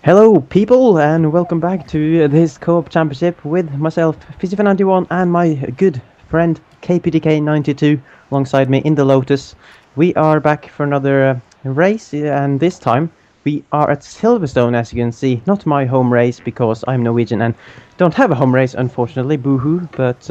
Hello, people, and welcome back to this co-op championship with myself, FisiFan91, and my good friend KPDK92 alongside me in the Lotus. We are back for another race, and this time we are at Silverstone, as you can see. Not my home race because I'm Norwegian and don't have a home race, unfortunately, boohoo. But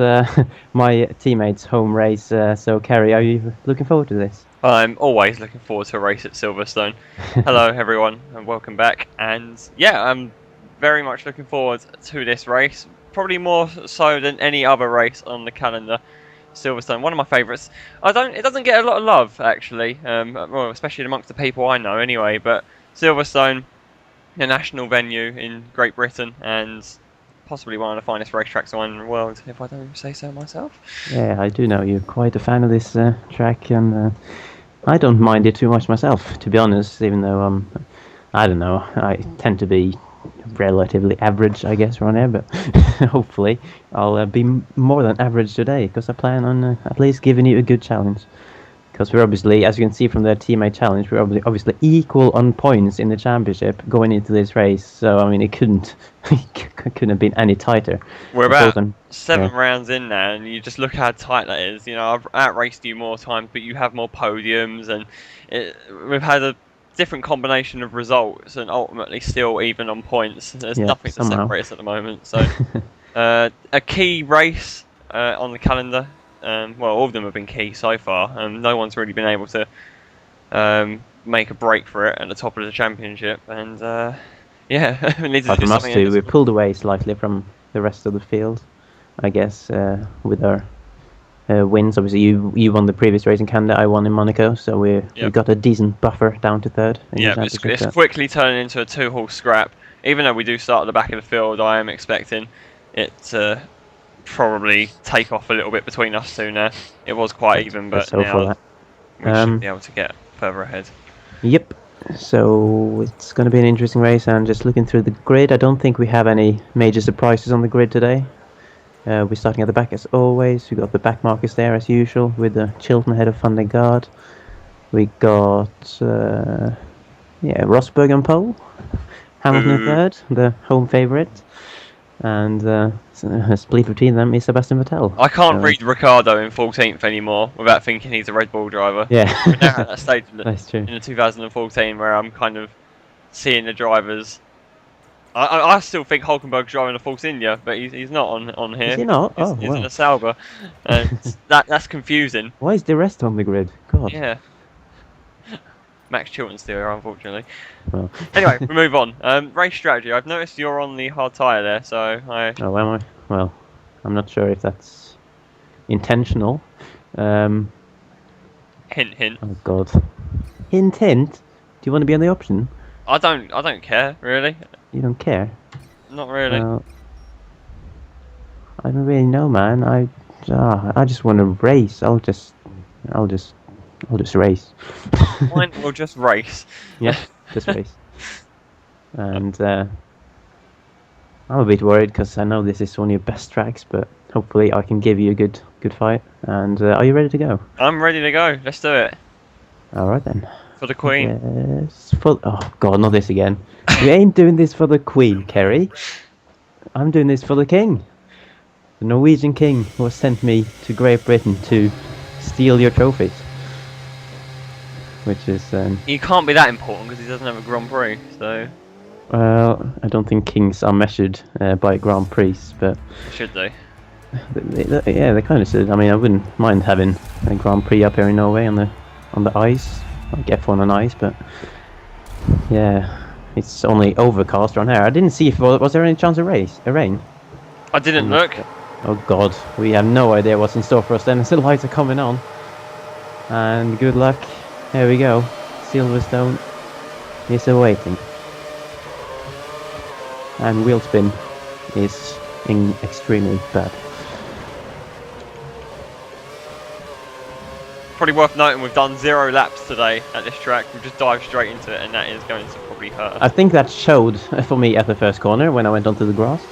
my teammate's home race. So, Kerry, are you looking forward to this? I'm always looking forward to a race at Silverstone. Hello everyone and welcome back, and yeah, I'm very much looking forward to this race, probably more so than any other race on the calendar. Silverstone, one of my favourites. It doesn't get a lot of love actually, well, especially amongst the people I know anyway, but Silverstone, a national venue in Great Britain and possibly one of the finest racetracks around the world, if I don't say so myself. Yeah, I do know you're quite a fan of this track, and I don't mind it too much myself, to be honest, even though I don't know, I tend to be relatively average, I guess, around here, but hopefully I'll be more than average today, because I plan on at least giving you a good challenge. Because we're obviously, as you can see from the teammate challenge, we're obviously equal on points in the championship going into this race. So I mean, it couldn't have been any tighter. We're about 7 rounds in now, and you just look how tight that is. You know, I've outraced you more times, but you have more podiums, and we've had a different combination of results, and ultimately still even on points. There's nothing to separate us at the moment. So, a key race on the calendar. Well, all of them have been key so far. No one's really been able to make a break for it at the top of the championship, and yeah, we need to do something. We pulled away slightly from the rest of the field, I guess, with our wins. Obviously, you won the previous race in Canada, I won in Monaco, so we got a decent buffer down to third. Yeah, it's quickly turning into a 2-horse scrap. Even though we do start at the back of the field, I am expecting it to probably take off a little bit between us two now. It was quite even, but now we should be able to get further ahead. Yep. So it's going to be an interesting race, and just looking through the grid, I don't think we have any major surprises on the grid today. We're starting at the back as always. We got the back markers there as usual, with the Chilton ahead of Van der Gaard. We got Rosberg on pole, Hamilton in third, the home favourite. And a split between them is Sebastian Vettel. I can't read Ricciardo in 14th anymore without thinking he's a Red Bull driver. Yeah. We're now at that stage That's true. in the 2014 where I'm kind of seeing the drivers. I still think Hulkenberg's driving a Force India, but he's not on here. Is he not? He's in a Sauber, and that's confusing. Why is the rest on the grid? God. Yeah. Max Chilton's still here, unfortunately. Well. Anyway, we move on. Race strategy. I've noticed you're on the hard tyre there, so I... Oh, am I? Well, I'm not sure if that's intentional. Hint, hint. Oh, God. Hint, hint? Do you want to be on the option? I don't care, really. You don't care? Not really. I don't really know, man. I just want to race. I'll just race. Fine, we'll just race. Yeah, just race. And I'm a bit worried because I know this is one of your best tracks, but hopefully I can give you a good fight. And are you ready to go? I'm ready to go. Let's do it. All right then. For the Queen. Yes. Oh God, not this again. You ain't doing this for the Queen, Kerry. I'm doing this for the King. The Norwegian King who has sent me to Great Britain to steal your trophies. Which is... He can't be that important because he doesn't have a Grand Prix, so... Well, I don't think kings are measured by Grand Prix, but... Should they? Yeah, they kind of should. I mean, I wouldn't mind having a Grand Prix up here in Norway on the ice, like F1 on ice, but... Yeah, it's only overcast around here. I didn't see if... Was there any chance of rain? I didn't look. Oh God, we have no idea what's in store for us then. The lights are coming on. And good luck. Here we go. Silverstone is awaiting. And wheel spin is extremely bad. Probably worth noting we've done 0 laps today at this track. We've just dived straight into it, and that is going to probably hurt us. I think that showed for me at the first corner when I went onto the grass.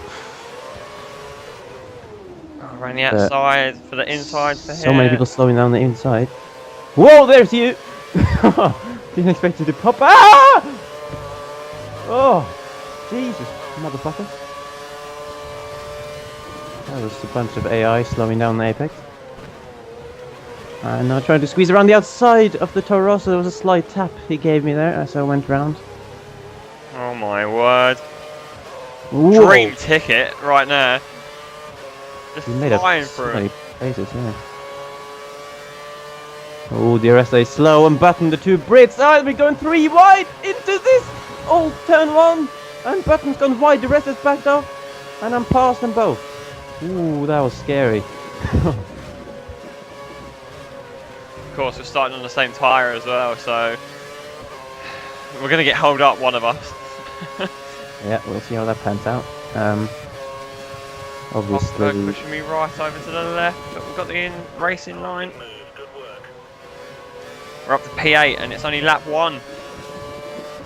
Around the outside, for the inside, for here. So many people slowing down the inside. Whoa, there's you! Didn't expect you to pop. Ah! Oh! Jesus, motherfucker. That was a bunch of AI slowing down the apex. And I tried to squeeze around the outside of the Toro Rosso. There was a slight tap he gave me there as I went round. Oh my word. Whoa. Dream ticket right now. Just He made flying up so through many it. places, yeah. Oh, the rest is slow and Button, the two Brits. Ah, we're going 3 wide into this. Oh, turn 1. And Button's gone wide. The rest is backed off. And I'm past them both. Ooh, that was scary. Of course, we're starting on the same tyre as well, so we're going to get held up, one of us. Yeah, we'll see how that pans out. Obviously. Rosberg pushing me right over to the left, but we've got the racing line. We're up to P8 and it's only lap 1.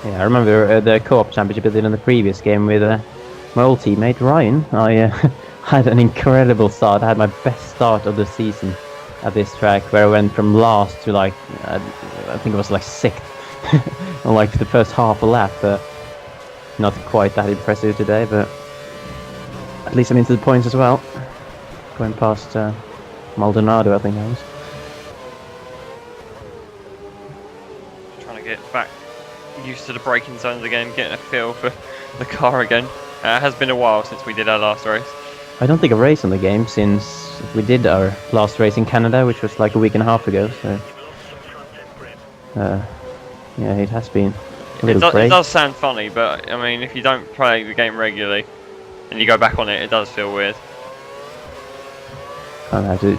Yeah, I remember the co-op championship I did in the previous game with my old teammate Ryan. I had an incredible start. I had my best start of the season at this track, where I went from last to like I think it was like 6th on like the first half a lap. But not quite that impressive today. But at least I'm into the points as well. Going past Maldonado, I think I was. Trying to get back used to the braking zones again, getting a feel for the car again. It has been a while since we did our last race. I don't think I've raced on the game since we did our last race in Canada, which was like a week and a half ago. So, yeah, it has been a little break. It does sound funny, but I mean, if you don't play the game regularly and you go back on it, it does feel weird. I'll have to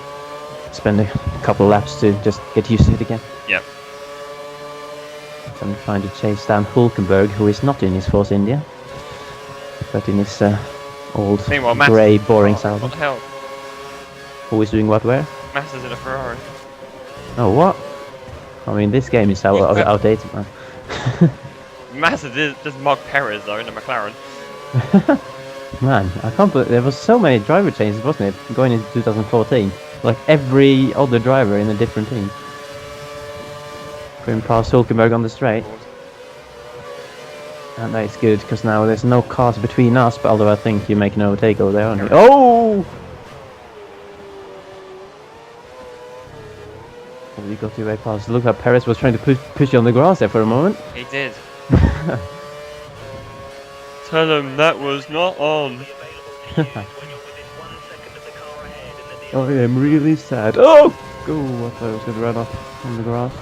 spend a couple of laps to just get used to it again. Yep. I'm trying to chase down Hulkenberg, who is not in his Force India, but in his old grey, boring Sauber. What the hell? Who is doing what where? Massa's in a Ferrari. Oh, what? I mean, this game is so outdated, man. Massa just mugged Perez though in a McLaren. Man, I can't believe there was so many driver changes, wasn't it, going into 2014? Like every other driver in a different team. Going past Hulkenberg on the straight. And that is good, because now there's no cars between us, but although I think you make an overtake over there, aren't you? Oh! Oh, you got your way past. Look how Perez was trying to push you on the grass there for a moment. He did. Tell him that was not on. I am really sad. Oh! Oh, I thought I was going to run off on the grass.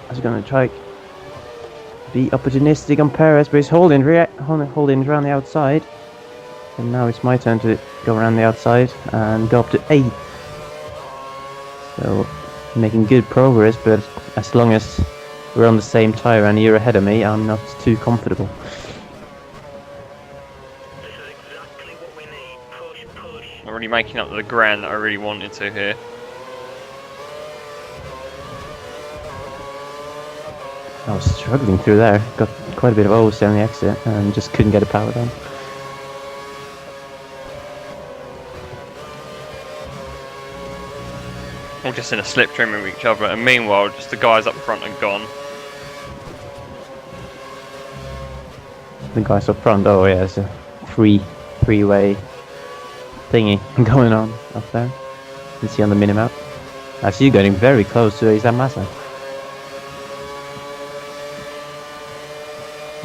I was going to try be opportunistic on Perez, but he's holding around the outside. And now it's my turn to go around the outside and go up to 8th. So, making good progress, but as long as we're on the same tyre and you're ahead of me, I'm not too comfortable. Not really making up the ground that I really wanted to here. I was struggling through there, got quite a bit of oversteer on the exit and just couldn't get a power down. All just in a slipstream with each other, and meanwhile just the guys up front are gone. The guys up front, oh yeah, it's a freeway thingy going on up there. You can see on the minimap. I see you getting very close to Isa Massa.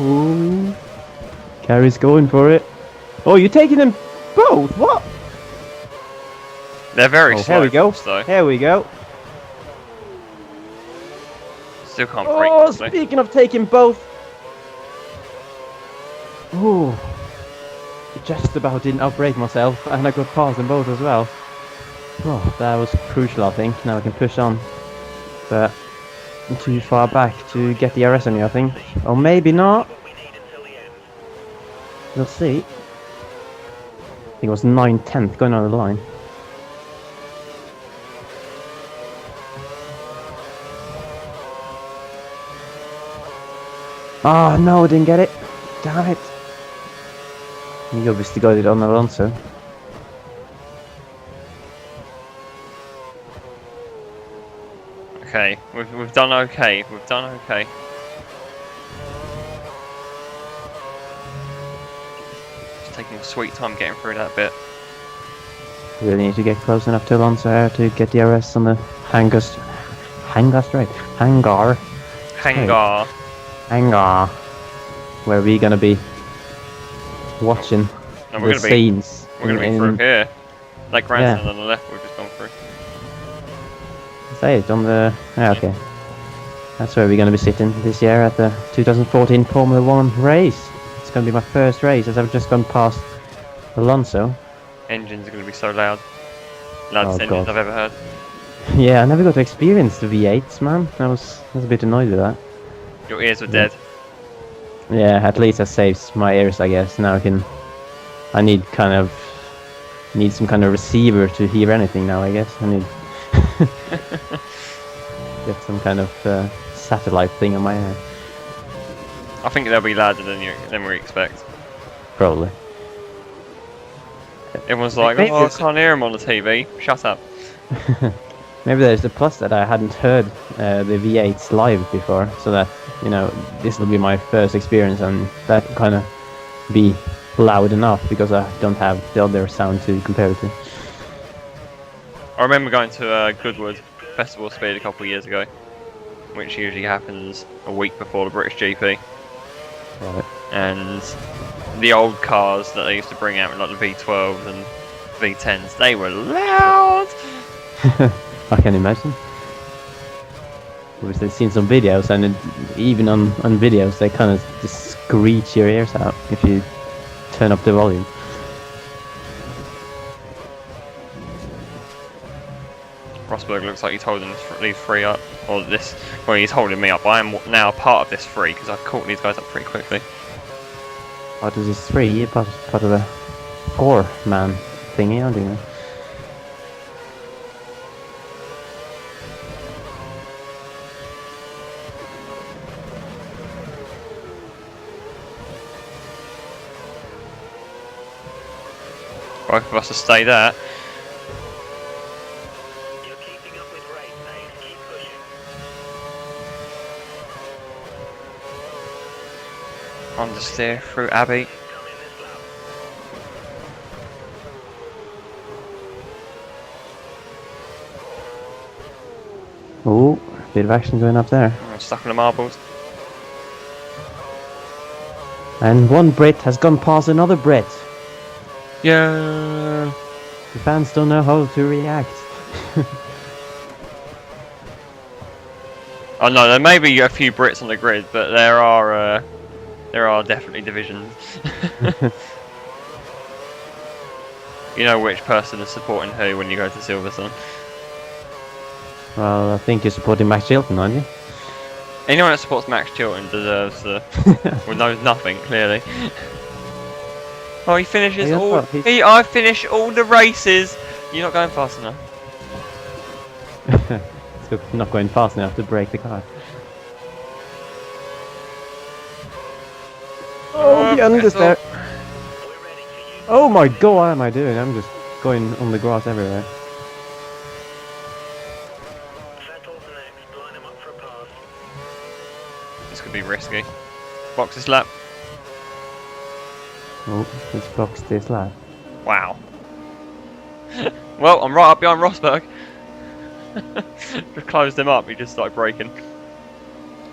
Ooh. Kerry's going for it. Oh, you're taking them both? What? They're very slow. Here we go. Though. Here we go. Still can't break. Oh, speaking of taking both. Ooh. Just about didn't outbrake myself, and I got past them both as well. Oh, that was crucial, I think. Now I can push on. But I'm too far back to get the RS on me, I think. Or maybe not. We'll see. I think it was 9/10 going on the line. Oh no, I didn't get it. Damn it. You obviously got it on Alonso. Okay, we've done okay. We've done okay. taking your sweet time getting through that bit. Really need to get close enough to Alonso here to get the arrest on the hangar straight. Hangar. Where we gonna be watching the scenes. We're gonna be through here. Like grandstand on the left, we've just gone through. Say it on the. Yeah, okay. That's where we're gonna be sitting this year at the 2014 Formula 1 race. It's gonna be my first race as I've just gone past Alonso. Engines are gonna be so loud. Loudest engines I've ever heard. Yeah, I never got to experience the V8s, man. I was a bit annoyed with that. Your ears were dead. Yeah, at least that saves my ears, I guess. Now I need some kind of receiver to hear anything now, I guess. I need get some kind of satellite thing on my head. I think they'll be louder than we expect. Probably. Everyone's like, oh, I can't hear him on the TV. Shut up. Maybe there's the plus that I hadn't heard the V8s live before, so that, you know, this will be my first experience and that kind of be loud enough because I don't have the other sound to compare it to. I remember going to Goodwood Festival Speed a couple of years ago, which usually happens a week before the British GP. Right. And the old cars that they used to bring out, like the V12s and V10s, they were loud! I can imagine. We've seen some videos, and even on videos, they kind of just screech your ears out if you turn up the volume. Rosberg looks like he's holding these three up, or this. Well, he's holding me up. I am now part of this three because I've caught these guys up pretty quickly. What is this three? You're part of the 4-man thingy, aren't you? Both of us will stay there. Understeer through Abbey. Oh, bit of action going up there. I'm stuck in the marbles. And one Brit has gone past another Brit. Yeah. The fans don't know how to react. Oh no, there may be a few Brits on the grid, but there are definitely divisions. You know which person is supporting who when you go to Silverstone. Well, I think you're supporting Max Chilton, aren't you? Anyone that supports Max Chilton deserves well, knows nothing, clearly. Oh, he finishes all. I finish all the races. You're not going fast enough. So not going fast enough to break the car. Oh, the end is there. Oh my god, what am I doing? I'm just going on the grass everywhere. This could be risky. Box this lap. Oh, let's box this lap. Wow. Well, I'm right up behind Rosberg. Just closed him up, he just started braking.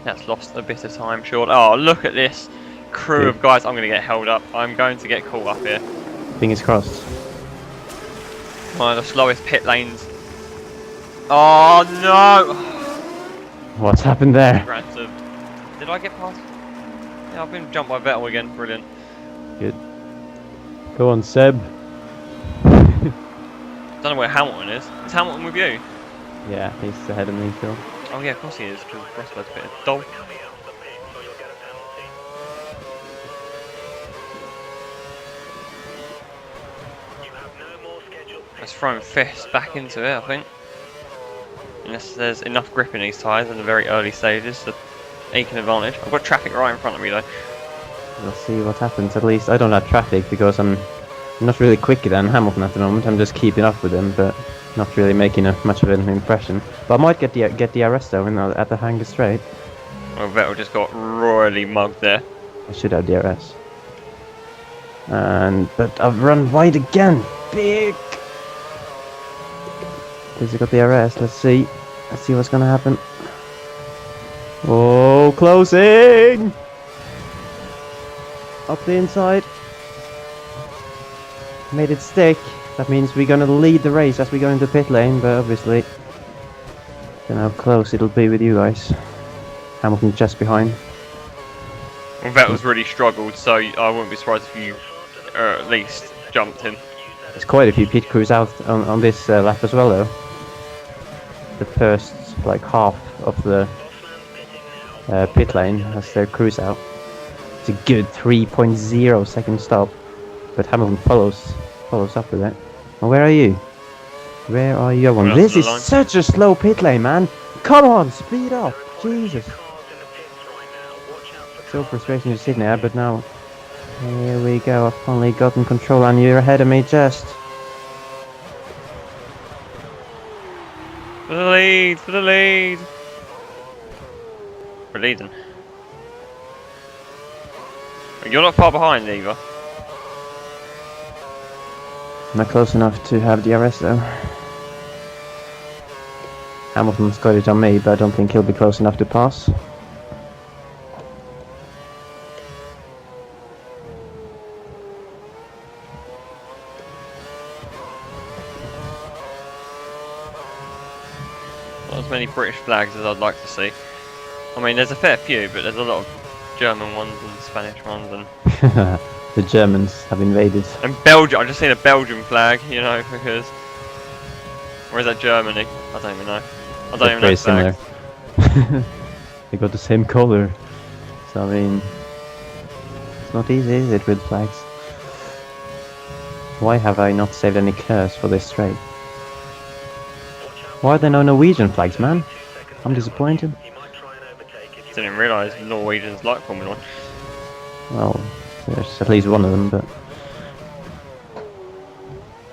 That's lost a bit of time short. Oh, look at this crew of guys. I'm going to get held up. I'm going to get caught up here. Fingers crossed. One of the slowest pit lanes. Oh no! What's happened there? Did I get past? Yeah, I've been jumped by Vettel again. Brilliant. Good. Go on, Seb. Don't know where Hamilton is. Is Hamilton with you? Yeah, he's ahead of me still. Oh yeah, of course he is, because Rosberg's a bit of a dog. Let's throw Fist back into it, I think. Unless there's enough grip in these tyres in the very early stages to eke an advantage. I've got traffic right in front of me though. We'll see what happens. At least I don't have traffic because I'm not really quicker than Hamilton at the moment. I'm just keeping up with him, but not really making much of an impression. But I might get the arrest though at the hangar straight. Well, Vettel just got royally mugged there. I should have DRS. But I've run wide again. Big. Fisi got the RS. Let's see. Let's see what's gonna happen. Oh, closing! Up the inside. Made it stick. That means we're gonna lead the race as we go into pit lane, but obviously don't know how close it'll be with you guys. Hamilton just behind. Well, Vettel's really struggled, so I wouldn't be surprised if you at least jumped him. There's quite a few pit crews out on this lap as well, though. The first like half of the pit lane has their crews out. It's a good 3.0 second stop, but Hamilton follows up with it. Well, where are you? Where are you? Well, this is such a slow pit lane, man. Come on, speed up, Jesus. So frustrating to sit there, but now here we go. I've finally gotten control, and you're ahead of me just. For the lead, for the lead. We're leading. You're not far behind either. Not close enough to have DRS though. Hamilton's got it on me, but I don't think he'll be close enough to pass. Not as many British flags as I'd like to see. I mean, there's a fair few, but there's a lot of German ones and Spanish ones and... The Germans have invaded. And Belgium, I just seen a Belgian flag, you know, because... Or is that Germany? I don't even know. I don't even know similar. They got the same color. So I mean... It's not easy, is it, with flags? Why have I not saved any curse for this straight? Why are there no Norwegian flags, man? I'm disappointed. Didn't realise Norwegians like Formula 1. Well, there's at least one of them, but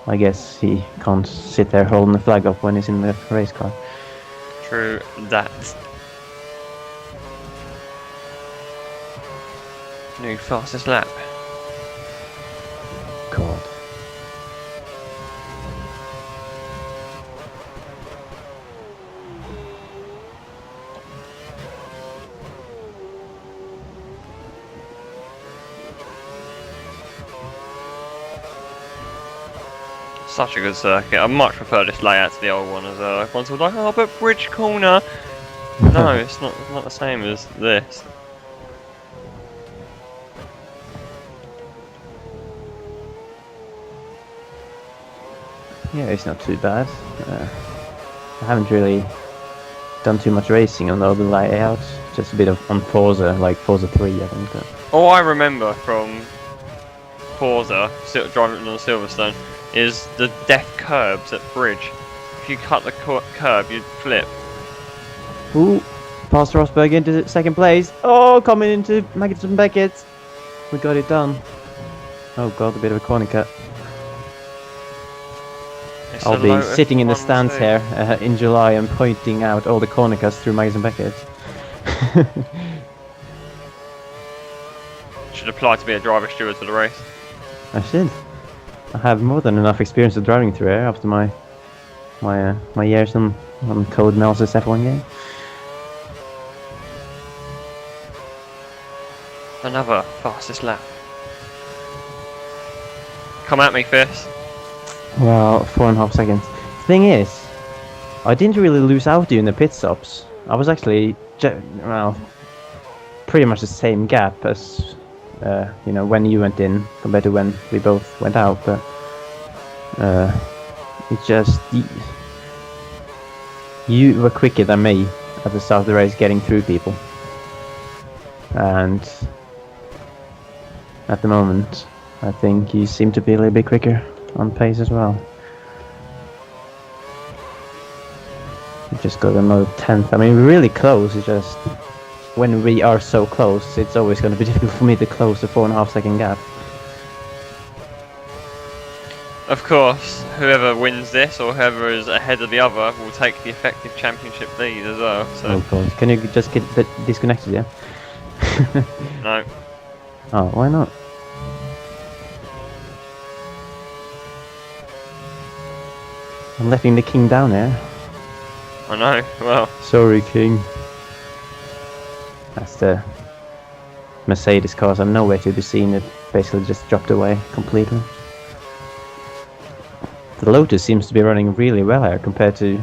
I guess he can't sit there holding the flag up when he's in the race car. True that. New fastest lap. God. Such a good circuit. I much prefer this layout to the old one as well. Everyone's all like, oh, but bridge corner. No, it's not the same as this. Yeah, it's not too bad. I haven't really done too much racing on the other layout. Just a bit of on Forza, like Forza 3, I think. But... All I remember from Forza, driving on Silverstone, is the death curbs at bridge. If you cut the curb, you'd flip. Ooh, past Rosberg into second place. Oh, coming into Magnussen Beckett. We got it done. Oh god, a bit of a corner cut. I'll be sitting in the stands here in July and pointing out all the corner cuts through Magnussen Beckett. Should apply to be a driver steward for the race. I should. I have more than enough experience of driving through here after my years on Code Mel's F1 game. Another fastest lap. Come at me, Fis. Well, 4.5 seconds. Thing is, I didn't really lose out during the pit stops. I was actually, well, pretty much the same gap as, you know, when you went in compared to when we both went out. But it just you were quicker than me at the start of the race, getting through people, and at the moment, I think you seem to be a little bit quicker on pace as well. We just got another 10th. I mean, we're really close. It's just when we are so close, it's always going to be difficult for me to close the 4.5 second gap. Of course, whoever wins this or whoever is ahead of the other will take the effective championship lead as well. So. Oh god, can you just get disconnected? Yeah. No. Oh, why not? I'm letting the king down here. I know. Well. Sorry, king. That's the Mercedes cars are nowhere to be seen. It basically just dropped away completely. The Lotus seems to be running really well here compared to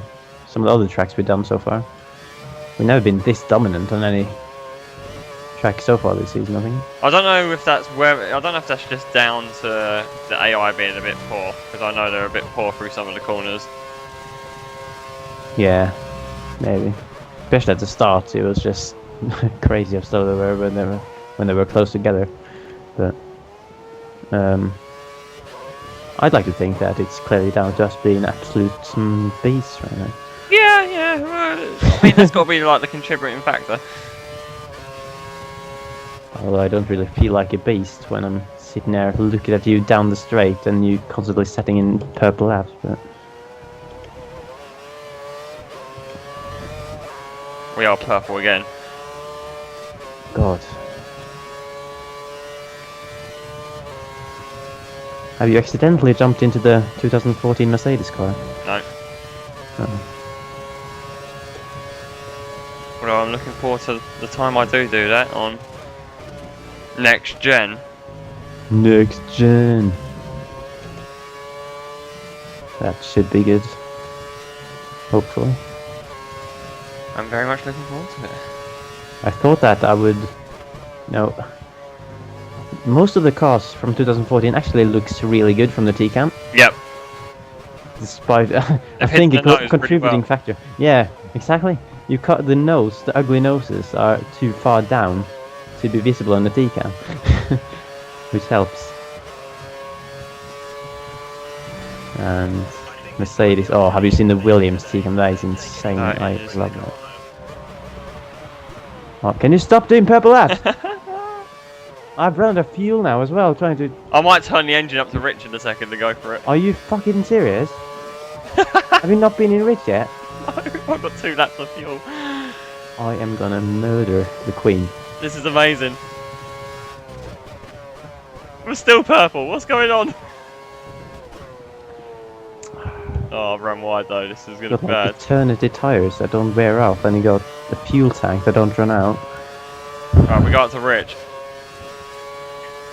some of the other tracks we've done so far. We've never been this dominant on any track so far this season, I think. I don't know if that's just down to the AI being a bit poor, because I know they're a bit poor through some of the corners. Yeah, maybe. Especially at the start, it was just crazy how slow they were when they were close together. But I'd like to think that it's clearly down to us being absolute beasts right now. Yeah. I mean, that's got to be like the contributing factor. Although I don't really feel like a beast when I'm sitting there looking at you down the straight and you constantly setting in purple laps. But we are purple again. God. Have you accidentally jumped into the 2014 Mercedes car? No. Oh. Well, I'm looking forward to the time I do that on next gen. Next gen. That should be good. Hopefully. I'm very much looking forward to it. I thought that I would... No. Most of the cars from 2014 actually looks really good from the T-Cam. Yep. Despite... I think a contributing factor. Yeah, exactly. You cut the nose, the ugly noses are too far down to be visible on the T-Cam. Which helps. And Mercedes... Oh, have you seen the Williams T-Cam? That is insane. I love that. Oh, can you stop doing purple laps? I've run out of fuel now as well, trying to... I might turn the engine up to rich in a second to go for it. Are you fucking serious? Have you not been in rich yet? No, I've got 2 laps of fuel. I am gonna murder the Queen. This is amazing. We're still purple, what's going on? Oh, I've run wide though, this is gonna be bad. Eternity tyres that don't wear out, and you got the fuel tank that don't run out. Right, we got up to rich.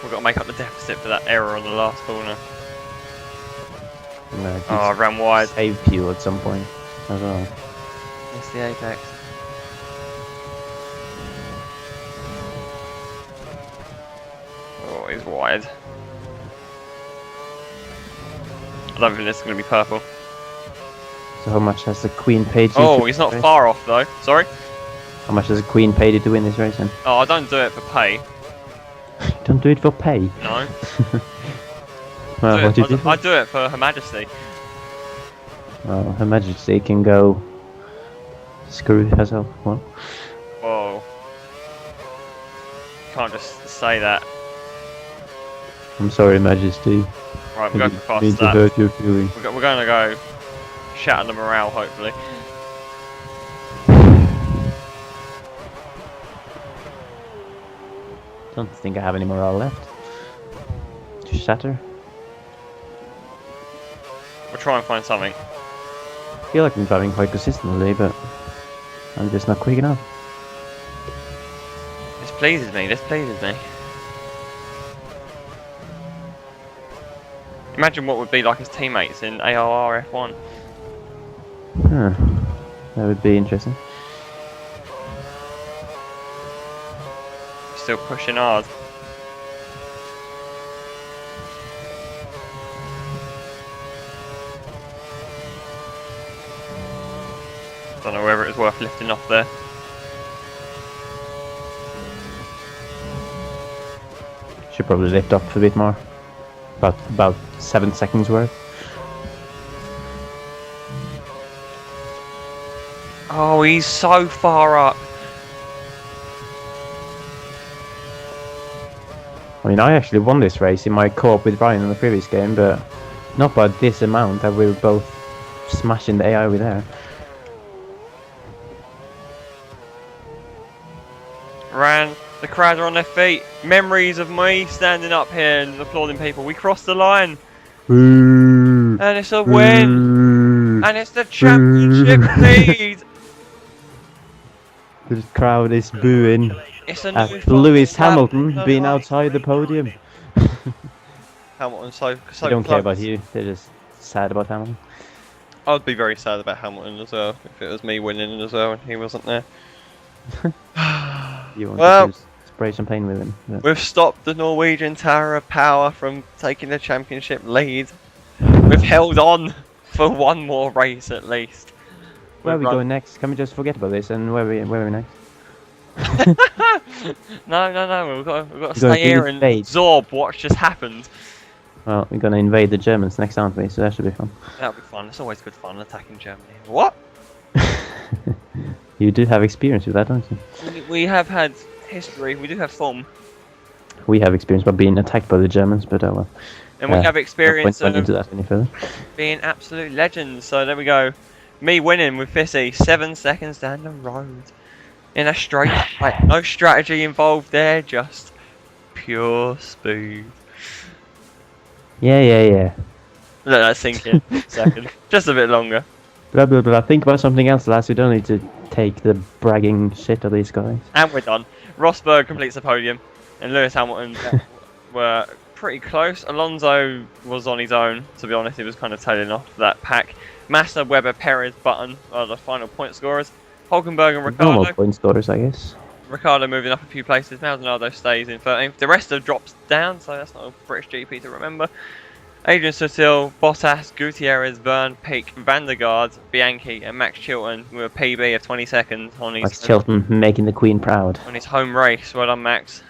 We've got to make up the deficit for that error on the last corner. Oh, I ran wide. Save fuel at some point as well. It's the apex. Oh, he's wide. I don't think this is going to be purple. So how much has the Queen paid you? Oh, he's not far off though. Sorry? How much has the Queen paid you to win this race then? Oh, I don't do it for pay. Don't do it for pay? No. Well, what do you do? I do it for Her Majesty. Well, Her Majesty can go screw herself. What? Whoa. Can't just say that. I'm sorry, Majesty. Right, we're going for fast need to hurt your feelings. We're going to go shatter the morale, hopefully. Don't think I have any morale left to shatter. We'll try and find something. I feel like I'm driving quite consistently, but I'm just not quick enough. This pleases me, this pleases me. Imagine what would be like as teammates in ARR F1. Huh. That would be interesting. Still pushing hard. Don't know whether it's worth lifting off there. Should probably lift up a bit more. About 7 seconds worth. Oh, he's so far up. I mean, I actually won this race in my co-op with Ryan in the previous game, but not by this amount that we were both smashing the AI with there. Ran, the crowd are on their feet. Memories of me standing up here and applauding people. We crossed the line. Ooh. And it's a win. And it's the championship lead. The crowd is booing It's a at new Lewis fucking Hamilton lap. being outside the podium. Hamilton so They don't care about close. you. They're just sad about Hamilton. I'd be very sad about Hamilton as well if it was me winning as well and he wasn't there. You want Well, to spray champagne with him. But we've stopped the Norwegian Tower of Power from taking the championship lead. We've held on for one more race at least. where are we We've going next? Can we just forget about this and where are we next? No, we've got to We're stay gonna here and invade. absorb what just happened. Well, we're gonna invade the Germans next, aren't we? So that should be fun. That'll be fun. It's always good fun attacking Germany. What? You do have experience with that, don't you? We have had history. We do have form. We have experience by being attacked by the Germans, but oh well. And we have No experience point going into of that any further. being absolute legends. So there we go. Me winning with Fisi, 7 seconds down the road. In a straight fight. No strategy involved there, just pure speed. Yeah. Let that sink in a second. Just a bit longer. Blah blah blah. Think about something else, lads. We don't need to take the bragging shit of these guys. And we're done. Rosberg completes the podium. And Lewis Hamilton were pretty close. Alonso was on his own, to be honest. He was kind of tailing off that pack. Massa, Webber, Perez, Button are the final point scorers. Hulkenberg and Normal Ricciardo. point scorers, I guess. Ricciardo moving up a few places. Maldonado stays in 13th. The rest have dropped down, so that's not a British GP to remember. Adrian Sutil, Bottas, Gutierrez, Byrne, Peak, Vandergaard, Bianchi, and Max Chilton with a PB of 20 seconds on his Max Chilton making the Queen proud. on his home race. Well done, Max.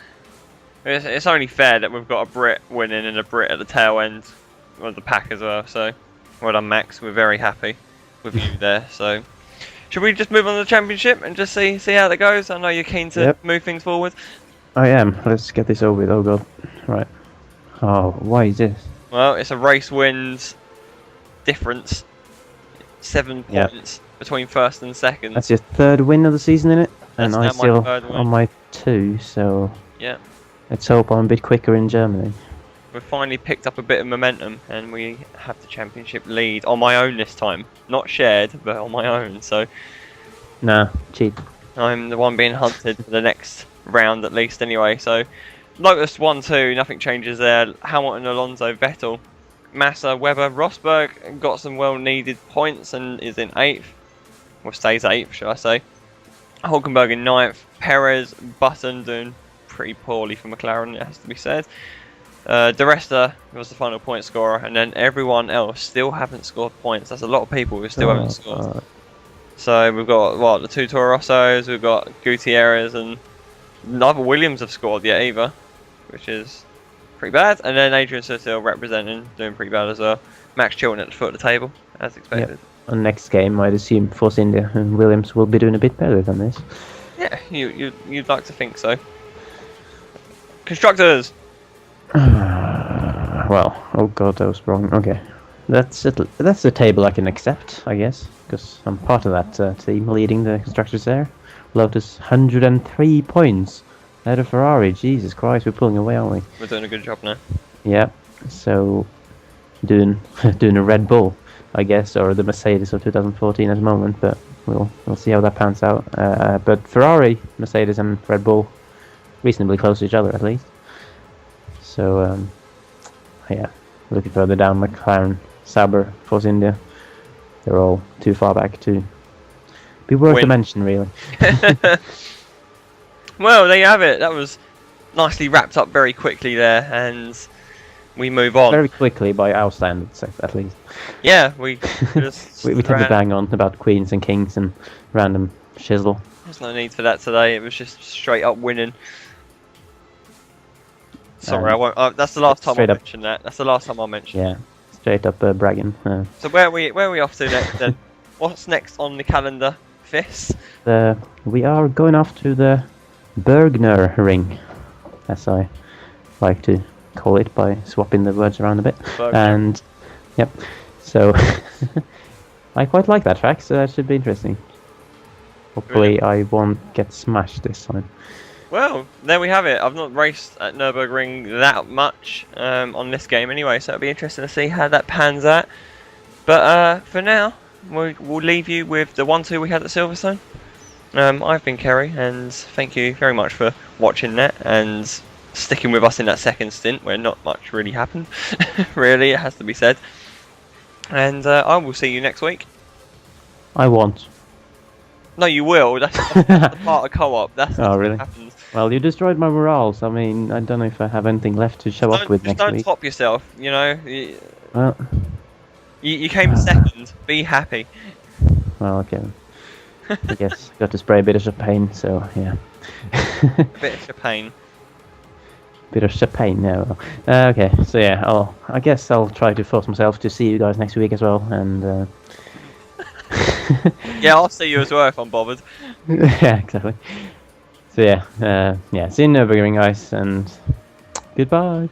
It's only fair that we've got a Brit winning and a Brit at the tail end of the pack as well. So, well done, Max. We're very happy with you there. So, should we just move on to the championship and just see how that goes? I know you're keen to move things forward. I am. Let's get this over with. Oh god. Right. Oh, why is this? Well, it's a race wins difference. 7 points between first and second. That's your third win of the season, in it, and That's I now my still third win. on my 2. So Yeah. let's hope I'm a bit quicker in Germany. We've finally picked up a bit of momentum and we have the championship lead on my own this time. Not shared, but on my own. So Nah, cheat. I'm the one being hunted for the next round at least anyway. So Lotus 1-2, nothing changes there. Hamilton, Alonso, Vettel, Massa, Webber, Rosberg got some well needed points and is in 8th. Well, stays 8th, should I say. Hulkenberg in 9th. Perez, Button doing pretty poorly for McLaren, it has to be said. De Resta was the final point scorer, and then everyone else still haven't scored points. That's a lot of people who still haven't scored. So we've got, what, the 2 Toro Rossos, we've got Gutierrez, and neither Williams have scored yet either, which is pretty bad. And then Adrian Sutil representing, doing pretty bad as well. Max Chilton at the foot of the table, as expected. Yep. On next game, I'd assume Force India and Williams will be doing a bit better than this. Yeah, you'd like to think so. Constructors! Well, oh god, that was wrong. Okay, that's a table I can accept, I guess, because I'm part of that team leading the constructors there. Lotus 103 points out of Ferrari. Jesus Christ, we're pulling away, aren't we? We're doing a good job now. Yeah. So doing a Red Bull, I guess, or the Mercedes of 2014 at the moment, but we'll see how that pans out. But Ferrari, Mercedes, and Red Bull reasonably close to each other at least. So yeah, looking further down, McLaren, Sauber, Force India, they're all too far back to be worth a mention, really. Well, there you have it. That was nicely wrapped up very quickly there, and we move on. Very quickly by our standards, at least. Yeah, we just we tend to bang on about queens and kings and random shizzle. There's no need for that today. It was just straight up winning. Sorry, I won't. That's the last time I mentioned that. That's the last time I'll mention. Yeah, straight up bragging. So where are we off to next then? What's next on the calendar, Fis? We are going off to the Bergner Ring, as I like to call it by swapping the words around a bit. Bergner. And yep, so I quite like that track, so that should be interesting. Hopefully, I won't get smashed this time. Well, there we have it. I've not raced at Nürburgring that much on this game anyway, so it'll be interesting to see how that pans out. But for now, we'll leave you with the 1-2 we had at Silverstone. I've been Kerry, and thank you very much for watching that and sticking with us in that second stint where not much really happened. Really, it has to be said. And I will see you next week. I won't. No, you will. That's the part of co-op. That's really? what happens. Well, you destroyed my morals. I mean, I don't know if I have anything left to show up with next Don't week. top yourself, you know. Well, You came second. Be happy. well, okay. I guess got to spray a bit of champagne, so yeah. A bit of champagne. Bit of champagne, no. Okay, so yeah, I guess I'll try to force myself to see you guys next week as well, and Yeah, I'll see you as well if I'm bothered. yeah, exactly. So yeah, see you in Nürburgring, guys, and goodbye.